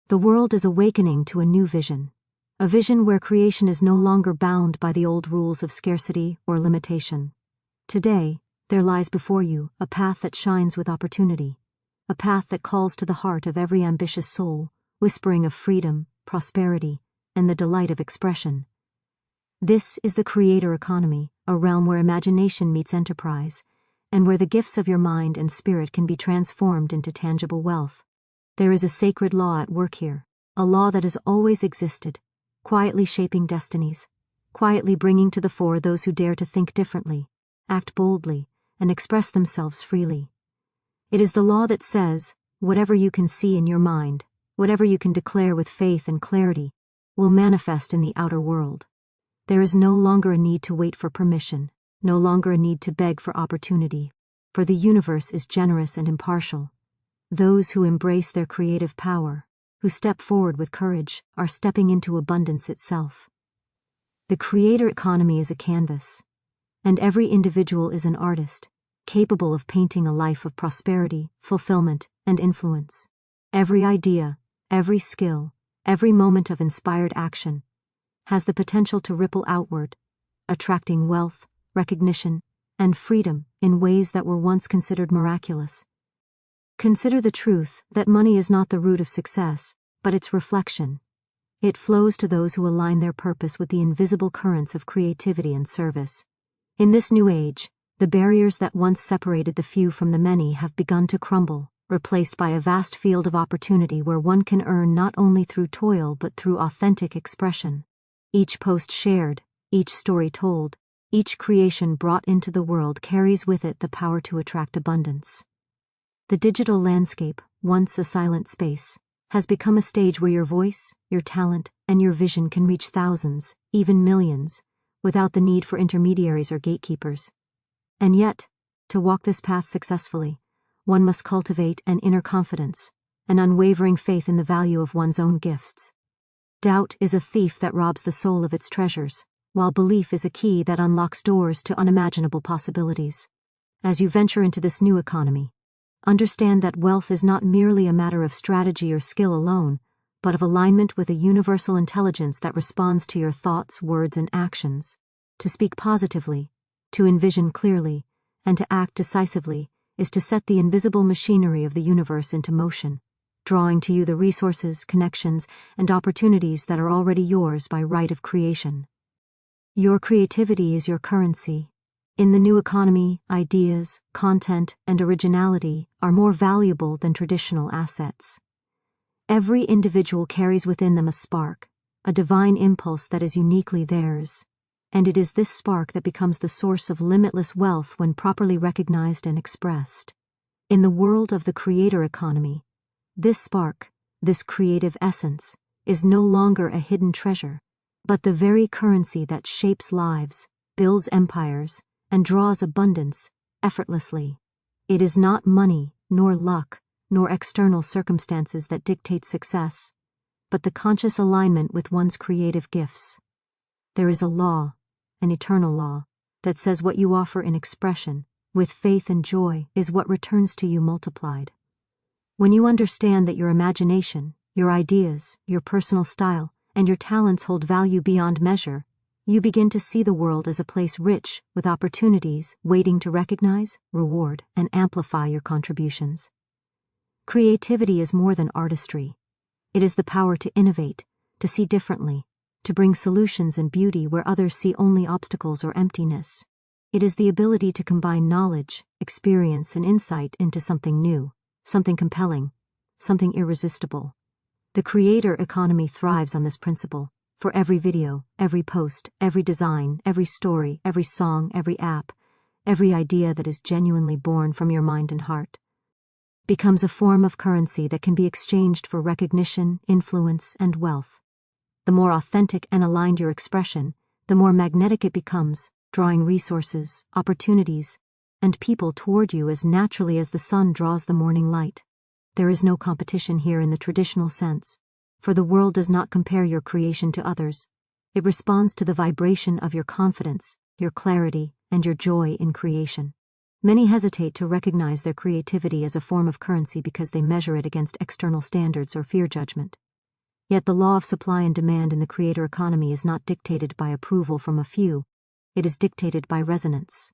The world is awakening to a new vision. A vision where creation is no longer bound by the old rules of scarcity or limitation. Today, there lies before you a path that shines with opportunity. A path that calls to the heart of every ambitious soul, whispering of freedom, prosperity, and the delight of expression. This is the creator economy, a realm where imagination meets enterprise, and where the gifts of your mind and spirit can be transformed into tangible wealth. There is a sacred law at work here, a law that has always existed, quietly shaping destinies, quietly bringing to the fore those who dare to think differently, act boldly, and express themselves freely. It is the law that says, whatever you can see in your mind, whatever you can declare with faith and clarity, will manifest in the outer world. There is no longer a need to wait for permission, no longer a need to beg for opportunity, for the universe is generous and impartial. Those who embrace their creative power, who step forward with courage, are stepping into abundance itself. The creator economy is a canvas, and every individual is an artist, capable of painting a life of prosperity, fulfillment, and influence. Every idea, every skill, every moment of inspired action has the potential to ripple outward, attracting wealth, recognition, and freedom in ways that were once considered miraculous. Consider the truth that money is not the root of success, but its reflection. It flows to those who align their purpose with the invisible currents of creativity and service. In this new age, the barriers that once separated the few from the many have begun to crumble, replaced by a vast field of opportunity where one can earn not only through toil but through authentic expression. Each post shared, each story told, each creation brought into the world carries with it the power to attract abundance. The digital landscape, once a silent space, has become a stage where your voice, your talent, and your vision can reach thousands, even millions, without the need for intermediaries or gatekeepers. And yet, to walk this path successfully, one must cultivate an inner confidence, an unwavering faith in the value of one's own gifts. Doubt is a thief that robs the soul of its treasures, while belief is a key that unlocks doors to unimaginable possibilities. As you venture into this new economy, understand that wealth is not merely a matter of strategy or skill alone, but of alignment with a universal intelligence that responds to your thoughts, words, and actions. To speak positively, to envision clearly, and to act decisively is to set the invisible machinery of the universe into motion, drawing to you the resources, connections, and opportunities that are already yours by right of creation. Your creativity is your currency. In the new economy, ideas, content, and originality are more valuable than traditional assets. Every individual carries within them a spark, a divine impulse that is uniquely theirs, and it is this spark that becomes the source of limitless wealth when properly recognized and expressed. In the world of the creator economy, this spark, this creative essence, is no longer a hidden treasure, but the very currency that shapes lives, builds empires, and draws abundance effortlessly. It is not money, nor luck, nor external circumstances that dictate success, but the conscious alignment with one's creative gifts. There is a law, an eternal law, that says what you offer in expression, with faith and joy, is what returns to you multiplied. When you understand that your imagination, your ideas, your personal style, and your talents hold value beyond measure, you begin to see the world as a place rich with opportunities waiting to recognize, reward, and amplify your contributions. Creativity is more than artistry. It is the power to innovate, to see differently, to bring solutions and beauty where others see only obstacles or emptiness. It is the ability to combine knowledge, experience, and insight into something new, something compelling, something irresistible. The creator economy thrives on this principle. For every video, every post, every design, every story, every song, every app, every idea that is genuinely born from your mind and heart becomes a form of currency that can be exchanged for recognition, influence, and wealth. The more authentic and aligned your expression, the more magnetic it becomes, drawing resources, opportunities, and people toward you as naturally as the sun draws the morning light. There is no competition here in the traditional sense, for the world does not compare your creation to others. It responds to the vibration of your confidence, your clarity, and your joy in creation. Many hesitate to recognize their creativity as a form of currency because they measure it against external standards or fear judgment. Yet the law of supply and demand in the creator economy is not dictated by approval from a few, it is dictated by resonance.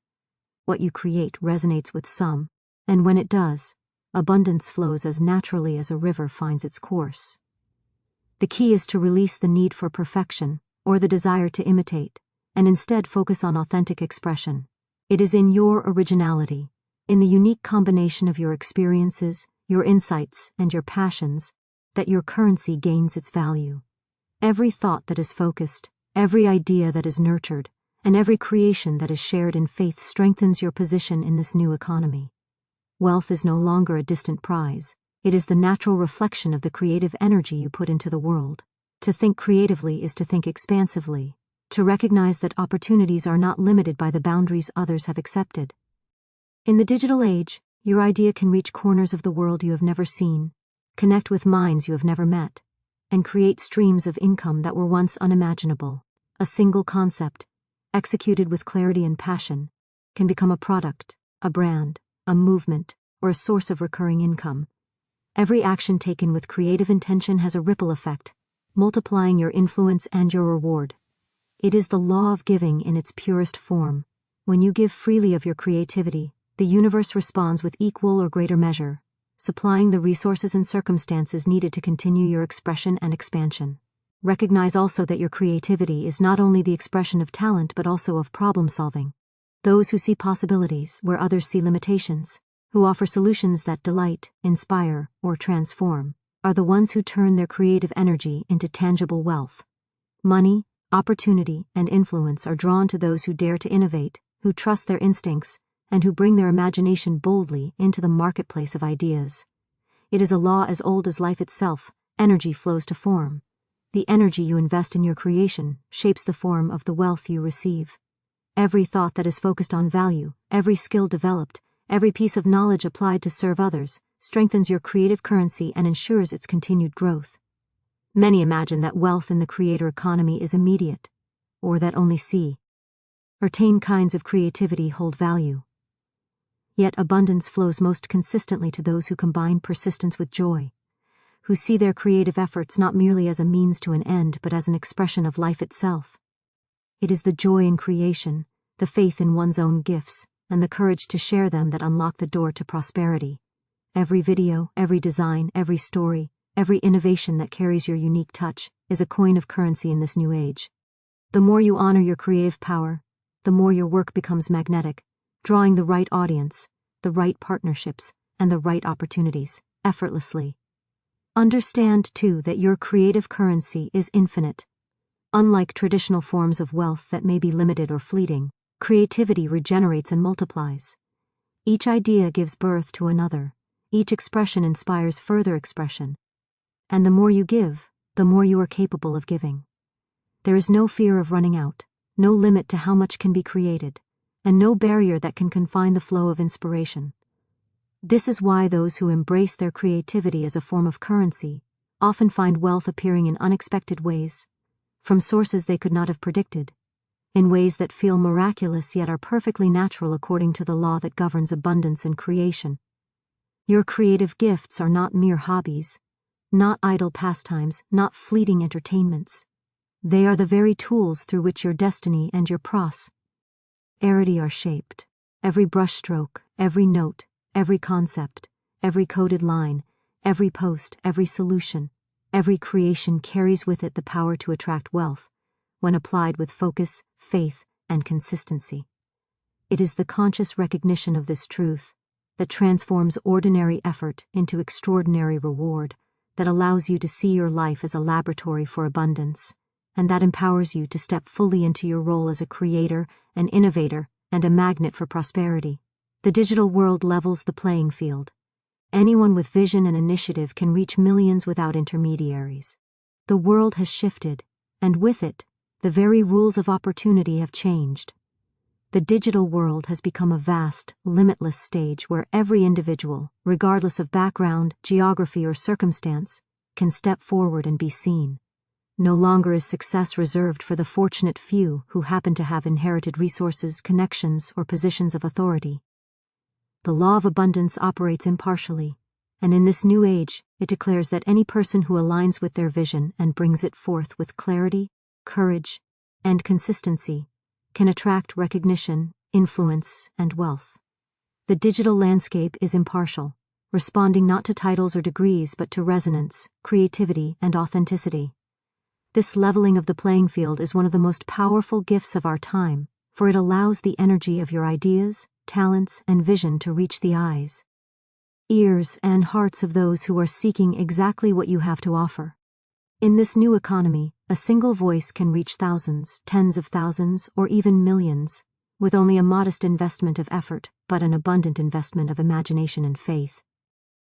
What you create resonates with some, and when it does, abundance flows as naturally as a river finds its course. The key is to release the need for perfection, or the desire to imitate, and instead focus on authentic expression. It is in your originality, in the unique combination of your experiences, your insights, and your passions, that your currency gains its value. Every thought that is focused, every idea that is nurtured, and every creation that is shared in faith strengthens your position in this new economy. Wealth is no longer a distant prize. It is the natural reflection of the creative energy you put into the world. To think creatively is to think expansively, to recognize that opportunities are not limited by the boundaries others have accepted. In the digital age, your idea can reach corners of the world you have never seen, connect with minds you have never met, and create streams of income that were once unimaginable. A single concept, executed with clarity and passion, can become a product, a brand, a movement, or a source of recurring income. Every action taken with creative intention has a ripple effect, multiplying your influence and your reward. It is the law of giving in its purest form. When you give freely of your creativity, the universe responds with equal or greater measure, supplying the resources and circumstances needed to continue your expression and expansion. Recognize also that your creativity is not only the expression of talent but also of problem solving. Those who see possibilities where others see limitations, who offer solutions that delight, inspire, or transform, are the ones who turn their creative energy into tangible wealth. Money, opportunity, and influence are drawn to those who dare to innovate, who trust their instincts, and who bring their imagination boldly into the marketplace of ideas. It is a law as old as life itself. Energy flows to form. The energy you invest in your creation shapes the form of the wealth you receive. Every thought that is focused on value, every skill developed, every piece of knowledge applied to serve others, strengthens your creative currency and ensures its continued growth. Many imagine that wealth in the creator economy is immediate, or that only certain kinds of creativity hold value. Yet abundance flows most consistently to those who combine persistence with joy, who see their creative efforts not merely as a means to an end but as an expression of life itself. It is the joy in creation, the faith in one's own gifts, and the courage to share them that unlock the door to prosperity. Every video, every design, every story, every innovation that carries your unique touch is a coin of currency in this new age. The more you honor your creative power, the more your work becomes magnetic, drawing the right audience, the right partnerships, and the right opportunities, effortlessly. Understand, too, that your creative currency is infinite. Unlike traditional forms of wealth that may be limited or fleeting, creativity regenerates and multiplies. Each idea gives birth to another. Each expression inspires further expression. And the more you give, the more you are capable of giving. There is no fear of running out, no limit to how much can be created, and no barrier that can confine the flow of inspiration. This is why those who embrace their creativity as a form of currency often find wealth appearing in unexpected ways, from sources they could not have predicted, in ways that feel miraculous yet are perfectly natural according to the law that governs abundance and creation. Your creative gifts are not mere hobbies, not idle pastimes, not fleeting entertainments. They are the very tools through which your destiny and your prosperity are shaped. Every brushstroke, every note, every concept, every coded line, every post, every solution, every creation carries with it the power to attract wealth, when applied with focus, faith, and consistency. It is the conscious recognition of this truth that transforms ordinary effort into extraordinary reward, that allows you to see your life as a laboratory for abundance, and that empowers you to step fully into your role as a creator, an innovator, and a magnet for prosperity. The digital world levels the playing field. Anyone with vision and initiative can reach millions without intermediaries. The world has shifted, and with it, the very rules of opportunity have changed. The digital world has become a vast, limitless stage where every individual, regardless of background, geography, or circumstance, can step forward and be seen. No longer is success reserved for the fortunate few who happen to have inherited resources, connections, or positions of authority. The law of abundance operates impartially, and in this new age, It declares that any person who aligns with their vision and brings it forth with clarity, courage, and consistency can attract recognition, influence, and wealth. The digital landscape is impartial, responding not to titles or degrees but to resonance, creativity, and authenticity. This leveling of the playing field is one of the most powerful gifts of our time, for it allows the energy of your ideas, talents, and vision to reach the eyes, ears, and hearts of those who are seeking exactly what you have to offer. In this new economy, a single voice can reach thousands, tens of thousands, or even millions, with only a modest investment of effort, but an abundant investment of imagination and faith.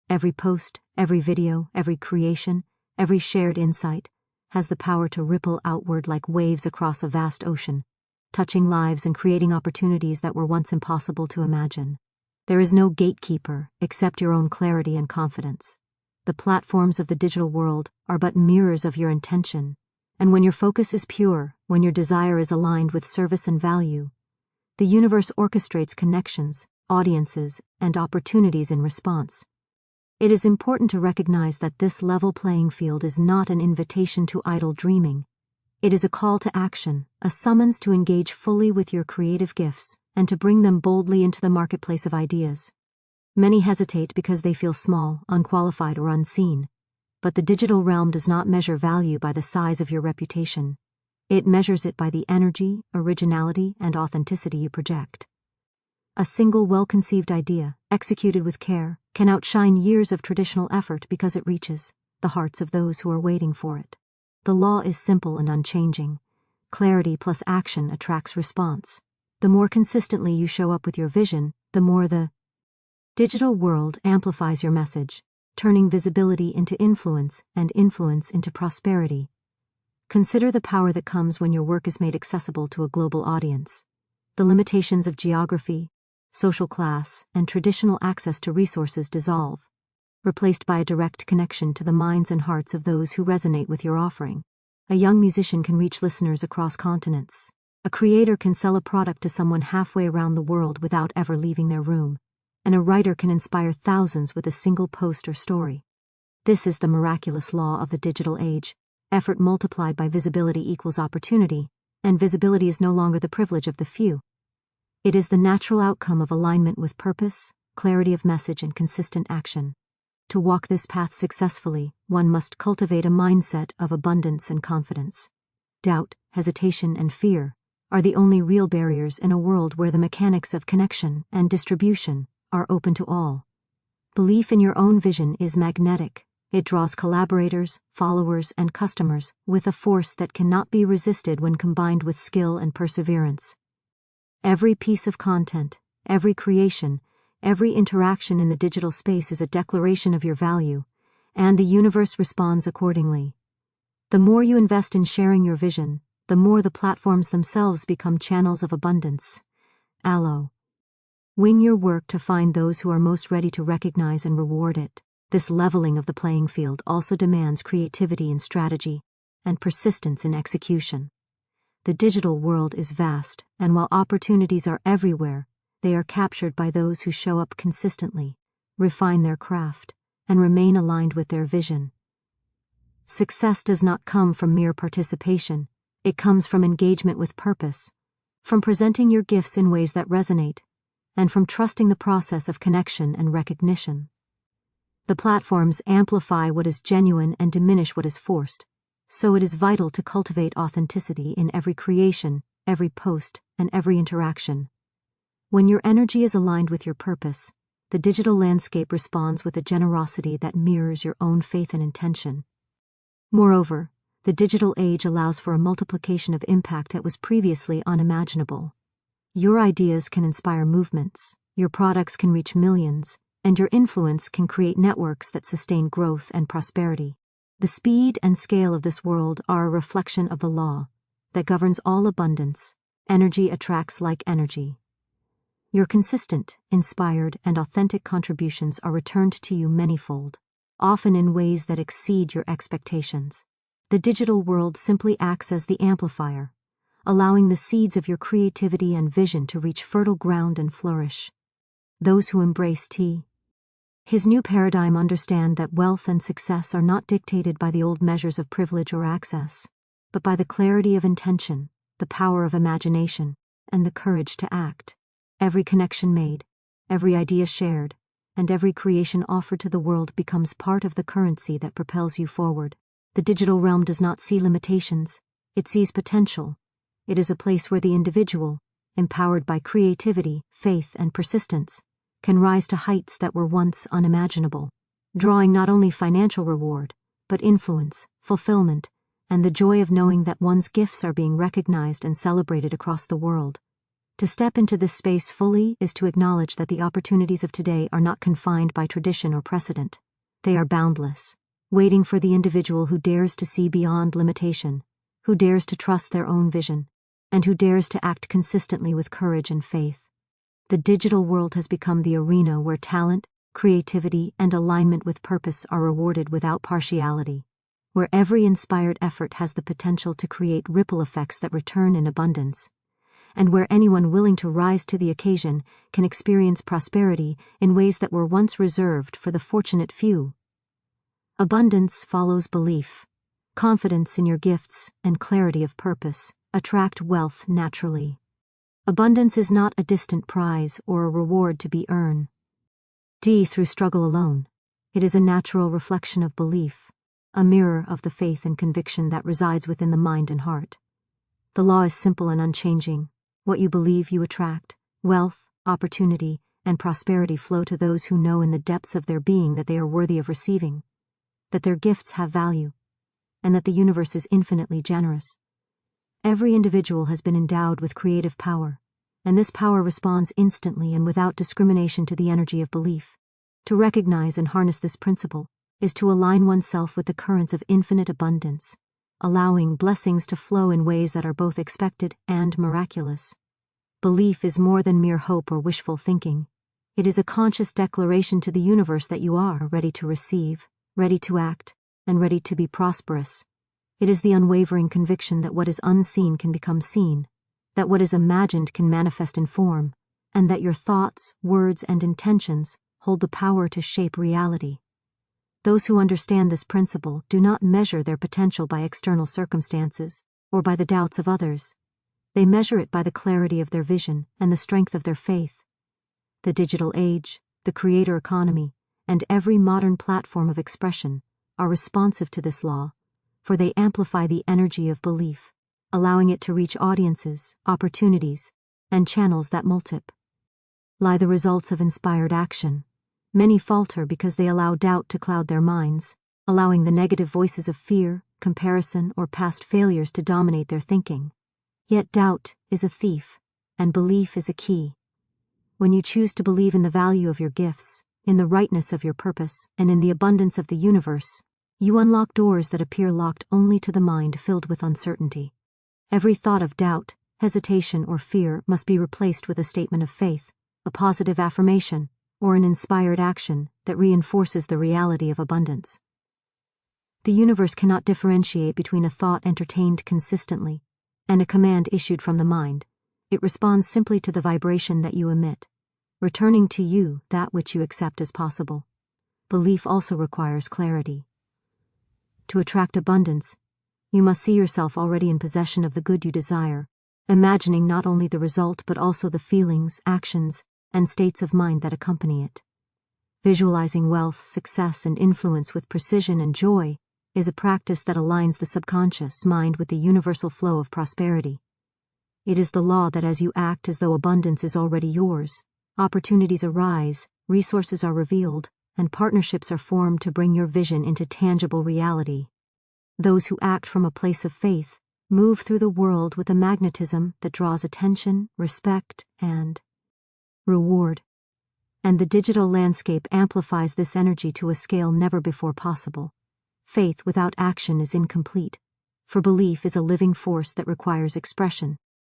Every post, every video, every creation, every shared insight has the power to ripple outward like waves across a vast ocean, touching lives and creating opportunities that were once impossible to imagine. There is no gatekeeper except your own clarity and confidence. The platforms of the digital world are but mirrors of your intention, and when your focus is pure, when your desire is aligned with service and value, the universe orchestrates connections, audiences, and opportunities in response. It is important to recognize that this level playing field is not an invitation to idle dreaming. It is a call to action, a summons to engage fully with your creative gifts and to bring them boldly into the marketplace of ideas. Many hesitate because they feel small, unqualified, or unseen. But the digital realm does not measure value by the size of your reputation. It measures it by the energy, originality, and authenticity you project. A single well-conceived idea, executed with care, can outshine years of traditional effort because it reaches the hearts of those who are waiting for it. The law is simple and unchanging. Clarity plus action attracts response. The more consistently you show up with your vision, the more the digital world amplifies your message, turning visibility into influence and influence into prosperity. Consider the power that comes when your work is made accessible to a global audience. The limitations of geography, social class, and traditional access to resources dissolve, replaced by a direct connection to the minds and hearts of those who resonate with your offering. A young musician can reach listeners across continents. A creator can sell a product to someone halfway around the world without ever leaving their room. And a writer can inspire thousands with a single post or story. This is the miraculous law of the digital age. Effort multiplied by visibility equals opportunity, and visibility is no longer the privilege of the few. It is the natural outcome of alignment with purpose, clarity of message, and consistent action. To walk this path successfully, one must cultivate a mindset of abundance and confidence. Doubt, hesitation, and fear are the only real barriers in a world where the mechanics of connection and distribution are open to all. Belief in your own vision is magnetic. It draws collaborators, followers, and customers with a force that cannot be resisted when combined with skill and perseverance. Every piece of content, every creation, every interaction in the digital space is a declaration of your value, and the universe responds accordingly. The more you invest in sharing your vision, the more the platforms themselves become channels of abundance. Aloe. Wing your work to find those who are most ready to recognize and reward it. This leveling of the playing field also demands creativity in strategy and persistence in execution. The digital world is vast, and while opportunities are everywhere, they are captured by those who show up consistently, refine their craft, and remain aligned with their vision. Success does not come from mere participation. It comes from engagement with purpose, from presenting your gifts in ways that resonate, and from trusting the process of connection and recognition. The platforms amplify what is genuine and diminish what is forced, so it is vital to cultivate authenticity in every creation, every post, and every interaction. When your energy is aligned with your purpose, the digital landscape responds with a generosity that mirrors your own faith and intention. Moreover, the digital age allows for a multiplication of impact that was previously unimaginable. Your ideas can inspire movements, your products can reach millions, and your influence can create networks that sustain growth and prosperity. The speed and scale of this world are a reflection of the law that governs all abundance. Energy attracts like energy. Your consistent, inspired, and authentic contributions are returned to you manyfold, often in ways that exceed your expectations. The digital world simply acts as the amplifier, allowing the seeds of your creativity and vision to reach fertile ground and flourish. Those who embrace His new paradigm understands that wealth and success are not dictated by the old measures of privilege or access, but by the clarity of intention, the power of imagination, and the courage to act. Every connection made, every idea shared, and every creation offered to the world becomes part of the currency that propels you forward. The digital realm does not see limitations, it sees potential. It is a place where the individual, empowered by creativity, faith, and persistence, can rise to heights that were once unimaginable, drawing not only financial reward, but influence, fulfillment, and the joy of knowing that one's gifts are being recognized and celebrated across the world. To step into this space fully is to acknowledge that the opportunities of today are not confined by tradition or precedent. They are boundless, waiting for the individual who dares to see beyond limitation, who dares to trust their own vision, and who dares to act consistently with courage and faith. The digital world has become the arena where talent, creativity, and alignment with purpose are rewarded without partiality, where every inspired effort has the potential to create ripple effects that return in abundance, and where anyone willing to rise to the occasion can experience prosperity in ways that were once reserved for the fortunate few. Abundance follows belief. Confidence in your gifts and clarity of purpose attract wealth naturally. Abundance is not a distant prize or a reward to be earned through struggle alone. It is a natural reflection of belief, a mirror of the faith and conviction that resides within the mind and heart. The law is simple and unchanging. What you believe you attract. Wealth, opportunity, and prosperity flow to those who know in the depths of their being that they are worthy of receiving, that their gifts have value, and that the universe is infinitely generous. Every individual has been endowed with creative power, and this power responds instantly and without discrimination to the energy of belief. To recognize and harness this principle is to align oneself with the currents of infinite abundance, allowing blessings to flow in ways that are both expected and miraculous. Belief is more than mere hope or wishful thinking. It is a conscious declaration to the universe that you are ready to receive, ready to act, and ready to be prosperous. It is the unwavering conviction that what is unseen can become seen, that what is imagined can manifest in form, and that your thoughts, words, and intentions hold the power to shape reality. Those who understand this principle do not measure their potential by external circumstances or by the doubts of others. They measure it by the clarity of their vision and the strength of their faith. The digital age, the creator economy, and every modern platform of expression are responsive to this law, for they amplify the energy of belief, allowing it to reach audiences, opportunities, and channels that multiply the results of inspired action. Many falter because they allow doubt to cloud their minds, allowing the negative voices of fear, comparison, or past failures to dominate their thinking. Yet doubt is a thief, and belief is a key. When you choose to believe in the value of your gifts, in the rightness of your purpose, and in the abundance of the universe, you unlock doors that appear locked only to the mind filled with uncertainty. Every thought of doubt, hesitation, or fear must be replaced with a statement of faith, a positive affirmation, or an inspired action that reinforces the reality of abundance. The universe cannot differentiate between a thought entertained consistently and a command issued from the mind. It responds simply to the vibration that you emit, returning to you that which you accept as possible. Belief also requires clarity. To attract abundance, you must see yourself already in possession of the good you desire, imagining not only the result but also the feelings, actions, and states of mind that accompany it. Visualizing wealth, success, and influence with precision and joy is a practice that aligns the subconscious mind with the universal flow of prosperity. It is the law that as you act as though abundance is already yours, opportunities arise, resources are revealed, and partnerships are formed to bring your vision into tangible reality. Those who act from a place of faith move through the world with a magnetism that draws attention, respect, and reward. And the digital landscape amplifies this energy to a scale never before possible. Faith without action is incomplete, for belief is a living force that requires expression.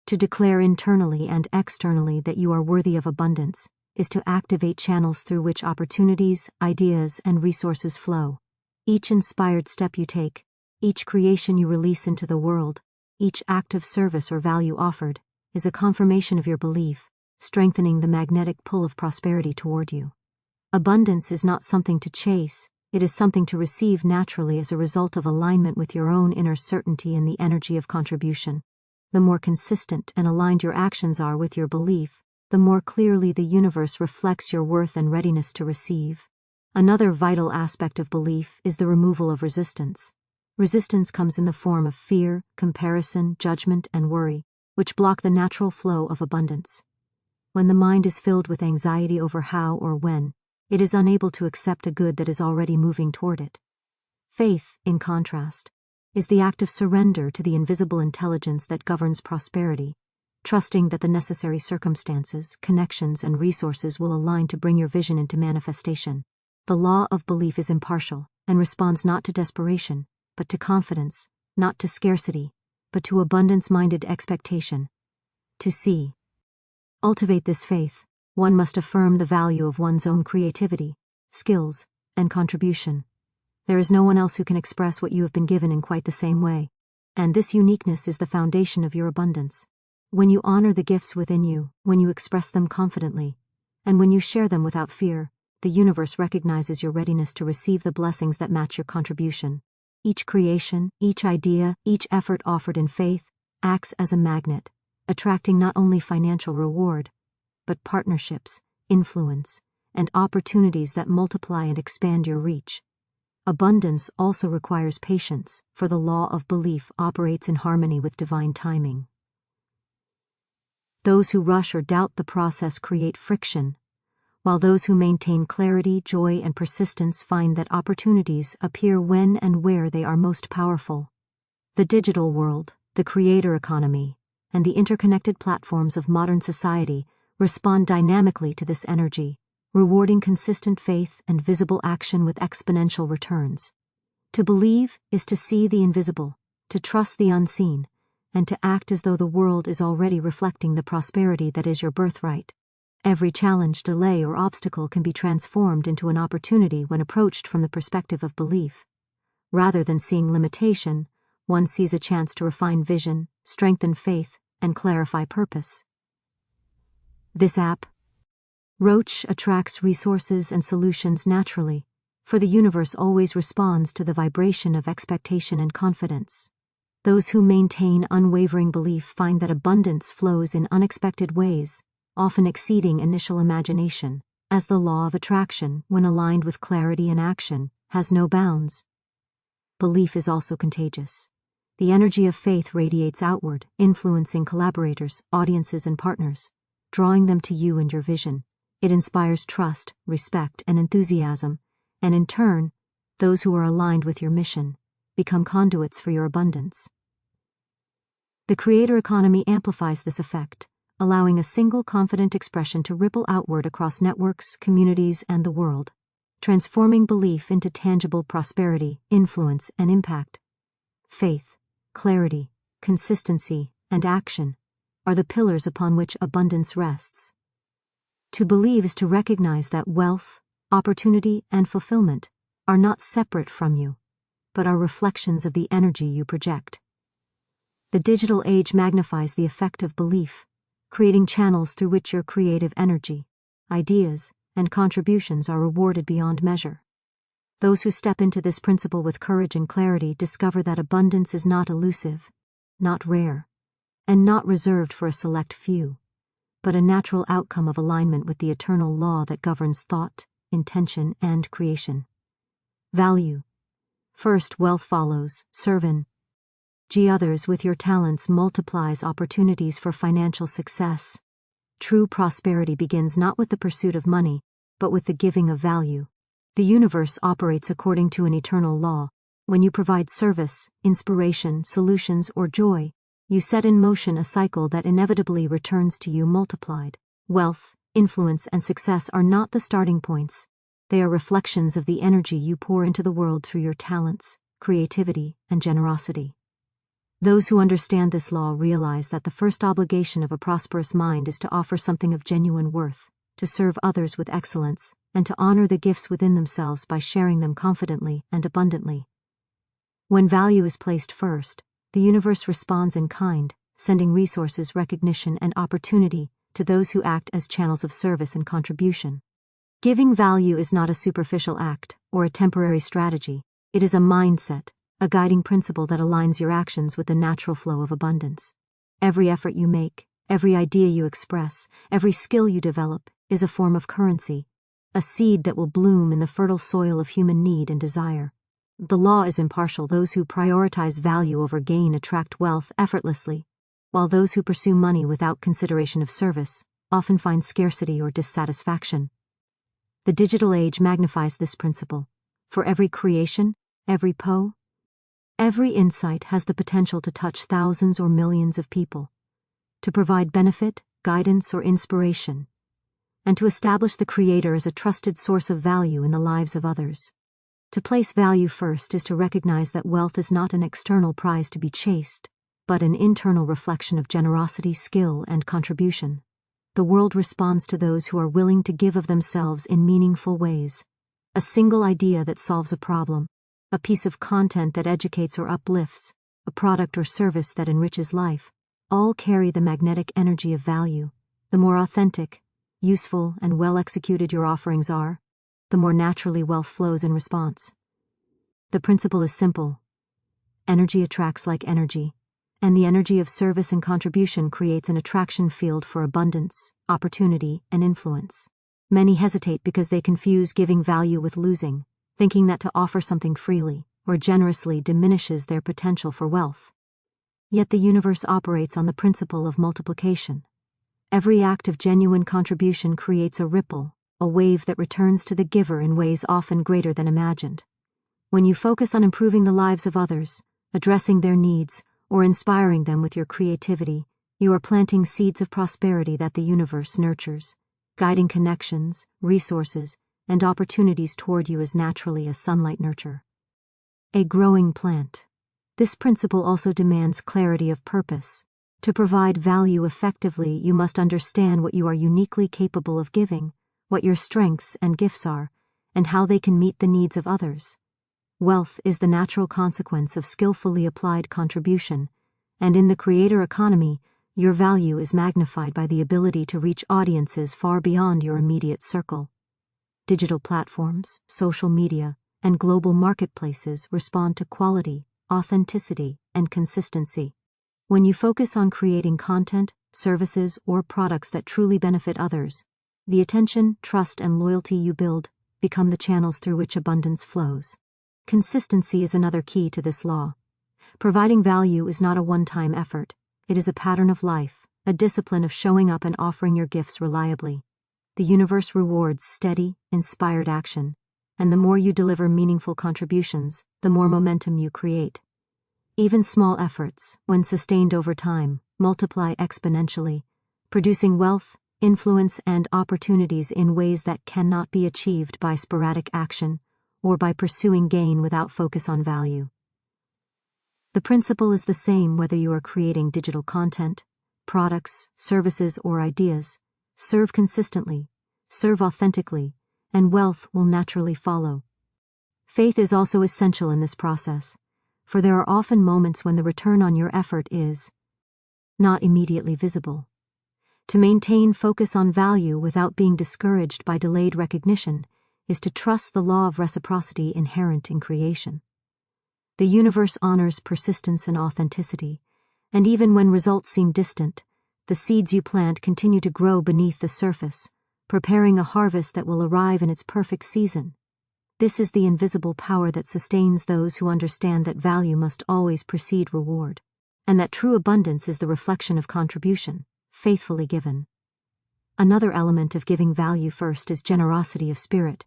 To declare internally and externally that you are worthy of abundance is to activate channels through which opportunities, ideas, and resources flow. Each inspired step you take, each creation you release into the world, each act of service or value offered, is a confirmation of your belief, strengthening the magnetic pull of prosperity toward you. Abundance is not something to chase, it is something to receive naturally as a result of alignment with your own inner certainty and the energy of contribution. The more consistent and aligned your actions are with your belief, the more clearly the universe reflects your worth and readiness to receive. Another vital aspect of belief is the removal of resistance. Resistance comes in the form of fear, comparison, judgment, and worry, which block the natural flow of abundance. When the mind is filled with anxiety over how or when, it is unable to accept a good that is already moving toward it. Faith, in contrast, is the act of surrender to the invisible intelligence that governs prosperity, trusting that the necessary circumstances, connections, and resources will align to bring your vision into manifestation. The law of belief is impartial and responds not to desperation, but to confidence, not to scarcity, but to abundance-minded expectation. To cultivate this faith, one must affirm the value of one's own creativity, skills, and contribution. There is no one else who can express what you have been given in quite the same way, and this uniqueness is the foundation of your abundance. When you honor the gifts within you, when you express them confidently, and when you share them without fear, the universe recognizes your readiness to receive the blessings that match your contribution. Each creation, each idea, each effort offered in faith acts as a magnet, attracting not only financial reward, but partnerships, influence, and opportunities that multiply and expand your reach. Abundance also requires patience, for the law of belief operates in harmony with divine timing. Those who rush or doubt the process create friction, while those who maintain clarity, joy, and persistence find that opportunities appear when and where they are most powerful. The digital world, the creator economy, and the interconnected platforms of modern society respond dynamically to this energy, rewarding consistent faith and visible action with exponential returns. To believe is to see the invisible, to trust the unseen, and to act as though the world is already reflecting the prosperity that is your birthright. Every challenge, delay, or obstacle can be transformed into an opportunity when approached from the perspective of belief. Rather than seeing limitation, one sees a chance to refine vision, strengthen faith, and clarify purpose. This app, Roach, attracts resources and solutions naturally, for the universe always responds to the vibration of expectation and confidence. Those who maintain unwavering belief find that abundance flows in unexpected ways, often exceeding initial imagination, as the law of attraction, when aligned with clarity and action, has no bounds. Belief is also contagious. The energy of faith radiates outward, influencing collaborators, audiences, and partners, drawing them to you and your vision. It inspires trust, respect, and enthusiasm, and in turn, those who are aligned with your mission become conduits for your abundance. The creator economy amplifies this effect, allowing a single confident expression to ripple outward across networks, communities, and the world, transforming belief into tangible prosperity, influence, and impact. Faith, clarity, consistency, and action are the pillars upon which abundance rests. To believe is to recognize that wealth, opportunity, and fulfillment are not separate from you, but are reflections of the energy you project. The digital age magnifies the effect of belief, creating channels through which your creative energy, ideas, and contributions are rewarded beyond measure. Those who step into this principle with courage and clarity discover that abundance is not elusive, not rare, and not reserved for a select few, but a natural outcome of alignment with the eternal law that governs thought, intention, and creation. Value. First, wealth follows, serve others with your talents multiplies opportunities for financial success. True prosperity begins not with the pursuit of money, but with the giving of value. The universe operates according to an eternal law. When you provide service, inspiration, solutions, or joy, you set in motion a cycle that inevitably returns to you multiplied. Wealth, influence, and success are not the starting points. They are reflections of the energy you pour into the world through your talents, creativity, and generosity. Those who understand this law realize that the first obligation of a prosperous mind is to offer something of genuine worth, to serve others with excellence, and to honor the gifts within themselves by sharing them confidently and abundantly. When value is placed first, the universe responds in kind, sending resources, recognition, and opportunity to those who act as channels of service and contribution. Giving value is not a superficial act or a temporary strategy. It is a mindset, a guiding principle that aligns your actions with the natural flow of abundance. Every effort you make, every idea you express, every skill you develop is a form of currency, a seed that will bloom in the fertile soil of human need and desire. The law is impartial. Those who prioritize value over gain attract wealth effortlessly, while those who pursue money without consideration of service often find scarcity or dissatisfaction. The digital age magnifies this principle. For every creation, every every insight has the potential to touch thousands or millions of people, to provide benefit, guidance, or inspiration, and to establish the creator as a trusted source of value in the lives of others. To place value first is to recognize that wealth is not an external prize to be chased, but an internal reflection of generosity, skill, and contribution. The world responds to those who are willing to give of themselves in meaningful ways. A single idea that solves a problem, a piece of content that educates or uplifts, a product or service that enriches life, all carry the magnetic energy of value. The more authentic, useful, and well-executed your offerings are, the more naturally wealth flows in response. The principle is simple. Energy attracts like energy, and the energy of service and contribution creates an attraction field for abundance, opportunity, and influence. Many hesitate because they confuse giving value with losing, thinking that to offer something freely or generously diminishes their potential for wealth. Yet the universe operates on the principle of multiplication. Every act of genuine contribution creates a ripple, a wave that returns to the giver in ways often greater than imagined. When you focus on improving the lives of others, addressing their needs, or inspiring them with your creativity, you are planting seeds of prosperity that the universe nurtures, guiding connections, resources, and opportunities toward you as naturally as sunlight nurture. A growing plant. This principle also demands clarity of purpose. To provide value effectively, you must understand what you are uniquely capable of giving, what your strengths and gifts are, and how they can meet the needs of others. Wealth is the natural consequence of skillfully applied contribution, and in the creator economy, your value is magnified by the ability to reach audiences far beyond your immediate circle. Digital platforms, social media, and global marketplaces respond to quality, authenticity, and consistency. When you focus on creating content, services, or products that truly benefit others, the attention, trust, and loyalty you build become the channels through which abundance flows. Consistency is another key to this law. Providing value is not a one-time effort. It is a pattern of life, a discipline of showing up and offering your gifts reliably. The universe rewards steady, inspired action, and the more you deliver meaningful contributions, the more momentum you create. Even small efforts, when sustained over time, multiply exponentially, producing wealth, influence, and opportunities in ways that cannot be achieved by sporadic action or by pursuing gain without focus on value. The principle is the same whether you are creating digital content, products, services, or ideas. Serve consistently, serve authentically, and wealth will naturally follow. Faith is also essential in this process, for there are often moments when the return on your effort is not immediately visible. To maintain focus on value without being discouraged by delayed recognition is to trust the law of reciprocity inherent in creation. The universe honors persistence and authenticity, and even when results seem distant, the seeds you plant continue to grow beneath the surface, preparing a harvest that will arrive in its perfect season. This is the invisible power that sustains those who understand that value must always precede reward, and that true abundance is the reflection of contribution, faithfully given. Another element of giving value first is generosity of spirit.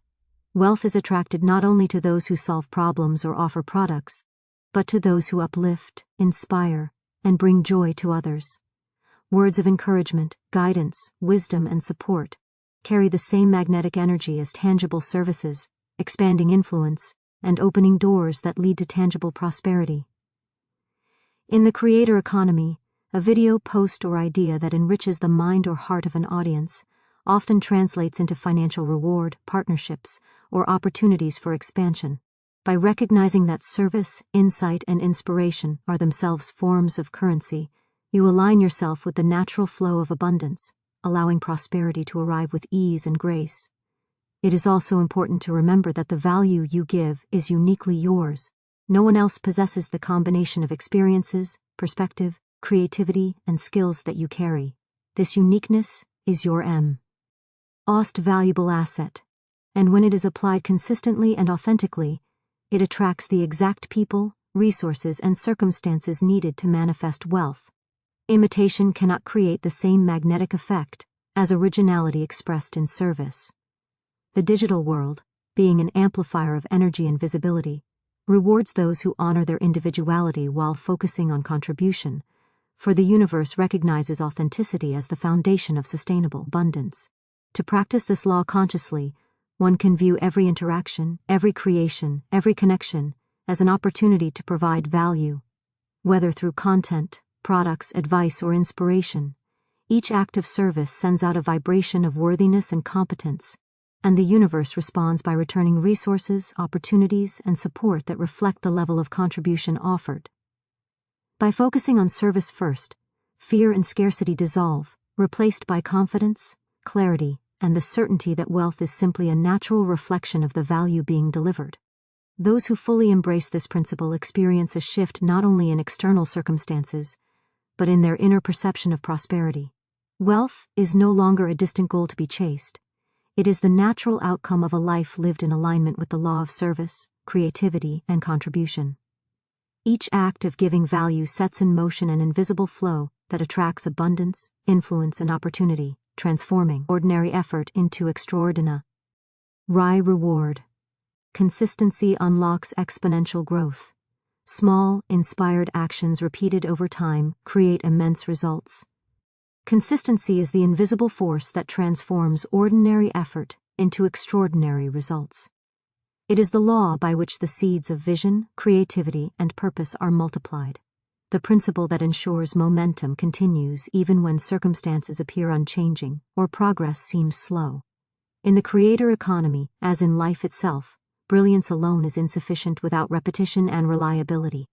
Wealth is attracted not only to those who solve problems or offer products, but to those who uplift, inspire, and bring joy to others. Words of encouragement, guidance, wisdom, and support carry the same magnetic energy as tangible services, expanding influence, and opening doors that lead to tangible prosperity. In the creator economy, a video, post, or idea that enriches the mind or heart of an audience often translates into financial reward, partnerships, or opportunities for expansion. By recognizing that service, insight, and inspiration are themselves forms of currency, you align yourself with the natural flow of abundance, allowing prosperity to arrive with ease and grace. it is also important to remember that the value you give is uniquely yours. No one else possesses the combination of experiences, perspective, creativity, and skills that you carry. This uniqueness is your most valuable asset. And when it is applied consistently and authentically, it attracts the exact people, resources, and circumstances needed to manifest wealth. Imitation cannot create the same magnetic effect as originality expressed in service. The digital world, being an amplifier of energy and visibility, rewards those who honor their individuality while focusing on contribution, for the universe recognizes authenticity as the foundation of sustainable abundance. To practice this law consciously, one can view every interaction, every creation, every connection as an opportunity to provide value. Whether through content, products, advice, or inspiration, each act of service sends out a vibration of worthiness and competence, and the universe responds by returning resources, opportunities, and support that reflect the level of contribution offered. By focusing on service first, fear and scarcity dissolve, replaced by confidence, clarity, and the certainty that wealth is simply a natural reflection of the value being delivered. Those who fully embrace this principle experience a shift not only in external circumstances, but in their inner perception of prosperity. Wealth is no longer a distant goal to be chased. It is the natural outcome of a life lived in alignment with the law of service, creativity, and contribution. Each act of giving value sets in motion an invisible flow that attracts abundance, influence, and opportunity, transforming ordinary effort into extraordinary reward. Consistency unlocks exponential growth. Small, inspired actions repeated over time create immense results. Consistency is the invisible force that transforms ordinary effort into extraordinary results. It is the law by which the seeds of vision, creativity, and purpose are multiplied. The principle that ensures momentum continues even when circumstances appear unchanging or progress seems slow. In the creator economy, as in life itself, brilliance alone is insufficient without repetition and reliability.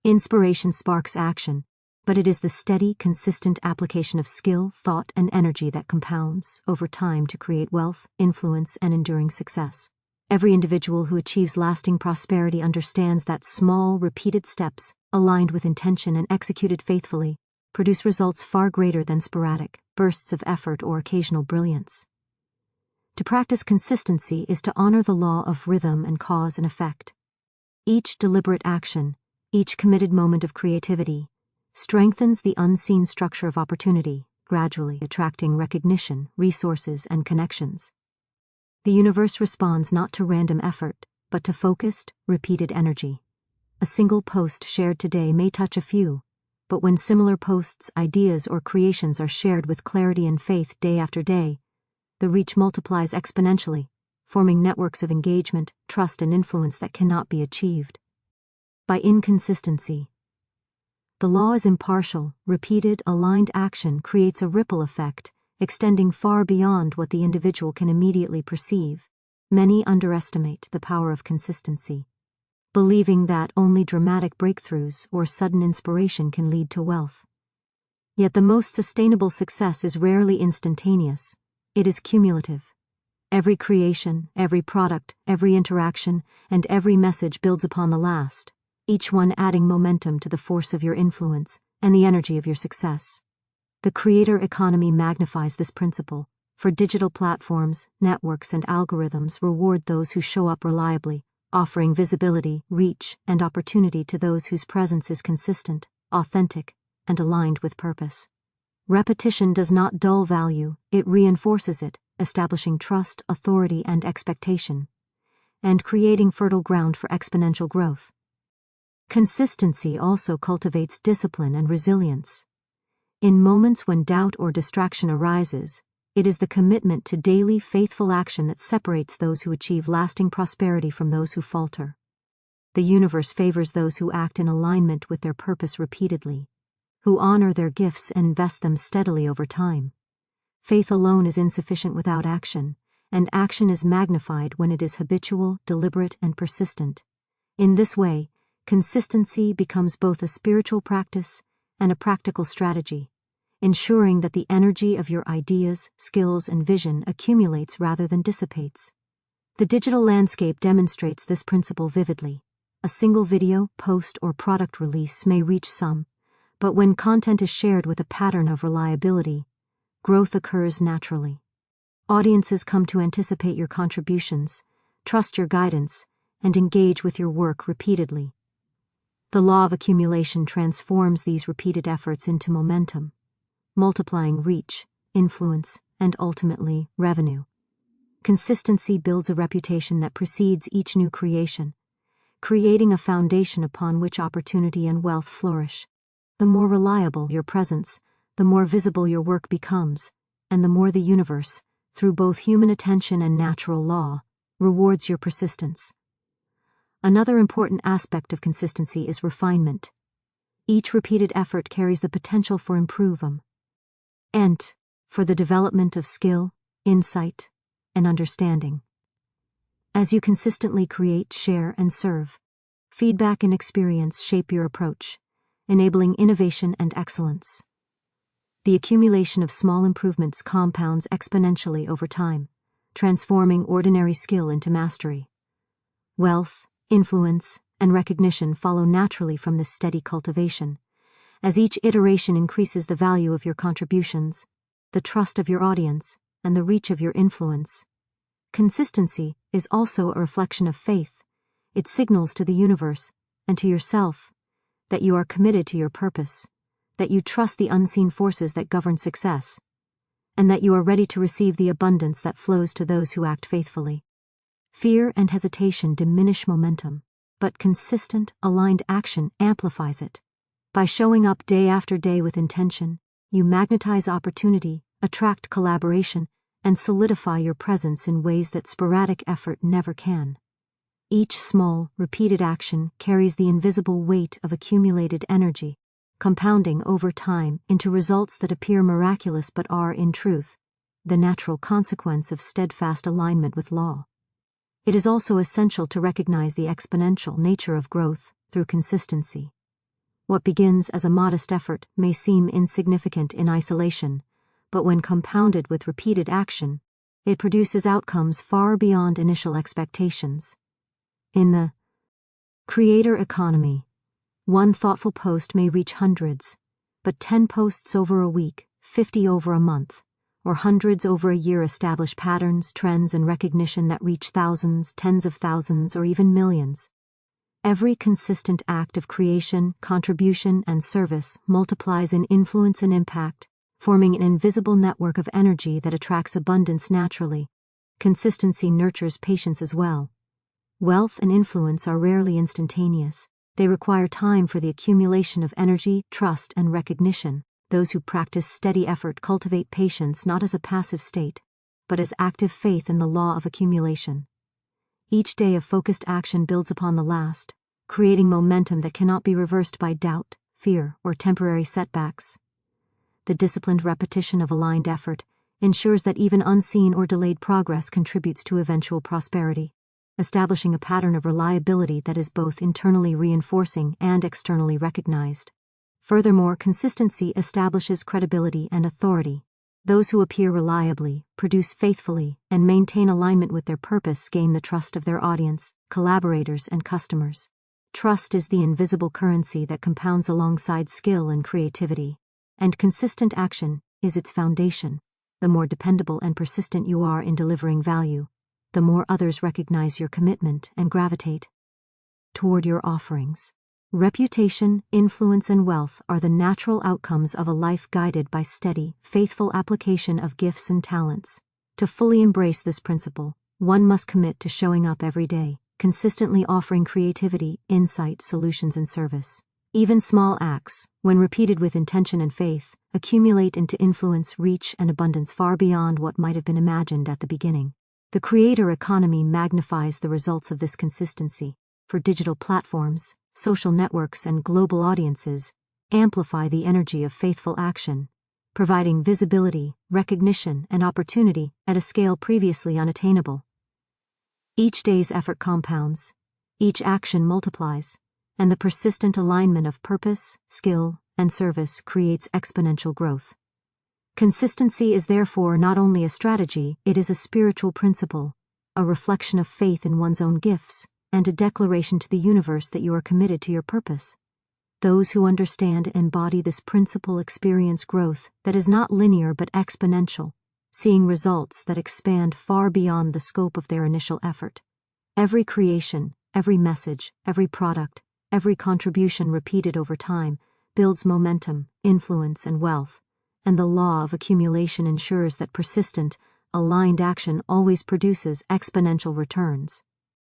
Inspiration sparks action, but it is the steady, consistent application of skill, thought, and energy that compounds, over time, to create wealth, influence, and enduring success. Every individual who achieves lasting prosperity understands that small, repeated steps, aligned with intention and executed faithfully, produce results far greater than sporadic bursts of effort or occasional brilliance. To practice consistency is to honor the law of rhythm and cause and effect. Each deliberate action, each committed moment of creativity, strengthens the unseen structure of opportunity, gradually attracting recognition, resources, and connections. The universe responds not to random effort, but to focused, repeated energy. A single post shared today may touch a few, but when similar posts, ideas, or creations are shared with clarity and faith day after day, the reach multiplies exponentially, forming networks of engagement, trust, and influence that cannot be achieved by inconsistency. The law is impartial. Repeated, aligned action creates a ripple effect, extending far beyond what the individual can immediately perceive. Many underestimate the power of consistency, believing that only dramatic breakthroughs or sudden inspiration can lead to wealth. Yet the most sustainable success is rarely instantaneous. It is cumulative. Every creation, every product, every interaction, and every message builds upon the last, each one adding momentum to the force of your influence and the energy of your success. The creator economy magnifies this principle, for digital platforms, networks, and algorithms reward those who show up reliably, offering visibility, reach, and opportunity to those whose presence is consistent, authentic, and aligned with purpose. Repetition does not dull value, it reinforces it, establishing trust, authority, and expectation, and creating fertile ground for exponential growth. Consistency also cultivates discipline and resilience. In moments when doubt or distraction arises, it is the commitment to daily faithful action that separates those who achieve lasting prosperity from those who falter. The universe favors those who act in alignment with their purpose repeatedly, who honor their gifts and invest them steadily over time. Faith alone is insufficient without action, and action is magnified when it is habitual, deliberate, and persistent. In this way, consistency becomes both a spiritual practice and a practical strategy, ensuring that the energy of your ideas, skills, and vision accumulates rather than dissipates. The digital landscape demonstrates this principle vividly. A single video, post, or product release may reach some, but when content is shared with a pattern of reliability, growth occurs naturally. Audiences come to anticipate your contributions, trust your guidance, and engage with your work repeatedly. The law of accumulation transforms these repeated efforts into momentum, multiplying reach, influence, and ultimately, revenue. Consistency builds a reputation that precedes each new creation, creating a foundation upon which opportunity and wealth flourish. The more reliable your presence, the more visible your work becomes, and the more the universe, through both human attention and natural law, rewards your persistence. Another important aspect of consistency is refinement. Each repeated effort carries the potential for improvement, and for the development of skill, insight, and understanding. As you consistently create, share, and serve, feedback and experience shape your approach, enabling innovation and excellence. The accumulation of small improvements compounds exponentially over time, transforming ordinary skill into mastery. Wealth, influence, and recognition follow naturally from this steady cultivation. As each iteration increases the value of your contributions, the trust of your audience, and the reach of your influence. Consistency is also a reflection of faith. It signals to the universe, and to yourself, that you are committed to your purpose, that you trust the unseen forces that govern success, and that you are ready to receive the abundance that flows to those who act faithfully. Fear and hesitation diminish momentum, but consistent, aligned action amplifies it. By showing up day after day with intention, you magnetize opportunity, attract collaboration, and solidify your presence in ways that sporadic effort never can. Each small, repeated action carries the invisible weight of accumulated energy, compounding over time into results that appear miraculous but are, in truth, the natural consequence of steadfast alignment with law. It is also essential to recognize the exponential nature of growth through consistency. What begins as a modest effort may seem insignificant in isolation, but when compounded with repeated action, it produces outcomes far beyond initial expectations. In the creator economy, one thoughtful post may reach hundreds, but 10 posts over a week, 50 over a month, or hundreds over a year establish patterns, trends, and recognition that reach thousands, tens of thousands, or even millions. Every consistent act of creation, contribution, and service multiplies in influence and impact, forming an invisible network of energy that attracts abundance naturally. Consistency nurtures patience as well. Wealth and influence are rarely instantaneous. They require time for the accumulation of energy, trust, and recognition. Those who practice steady effort cultivate patience not as a passive state, but as active faith in the law of accumulation. Each day of focused action builds upon the last, creating momentum that cannot be reversed by doubt, fear, or temporary setbacks. The disciplined repetition of aligned effort ensures that even unseen or delayed progress contributes to eventual prosperity, establishing a pattern of reliability that is both internally reinforcing and externally recognized. Furthermore, consistency establishes credibility and authority. Those who appear reliably, produce faithfully, and maintain alignment with their purpose gain the trust of their audience, collaborators, and customers. Trust is the invisible currency that compounds alongside skill and creativity, and consistent action is its foundation. The more dependable and persistent you are in delivering value, the more others recognize your commitment and gravitate toward your offerings. Reputation, influence, and wealth are the natural outcomes of a life guided by steady, faithful application of gifts and talents. To fully embrace this principle, one must commit to showing up every day, consistently offering creativity, insight, solutions, and service. Even small acts, when repeated with intention and faith, accumulate into influence, reach, and abundance far beyond what might have been imagined at the beginning. The creator economy magnifies the results of this consistency. For digital platforms, social networks, and global audiences amplify the energy of faithful action, providing visibility, recognition, and opportunity at a scale previously unattainable. Each day's effort compounds, each action multiplies, and the persistent alignment of purpose, skill, and service creates exponential growth. Consistency is therefore not only a strategy, it is a spiritual principle, a reflection of faith in one's own gifts, and a declaration to the universe that you are committed to your purpose. Those who understand and embody this principle experience growth that is not linear but exponential, seeing results that expand far beyond the scope of their initial effort. Every creation, every message, every product, every contribution repeated over time builds momentum, influence, and wealth, and the law of accumulation ensures that persistent, aligned action always produces exponential returns.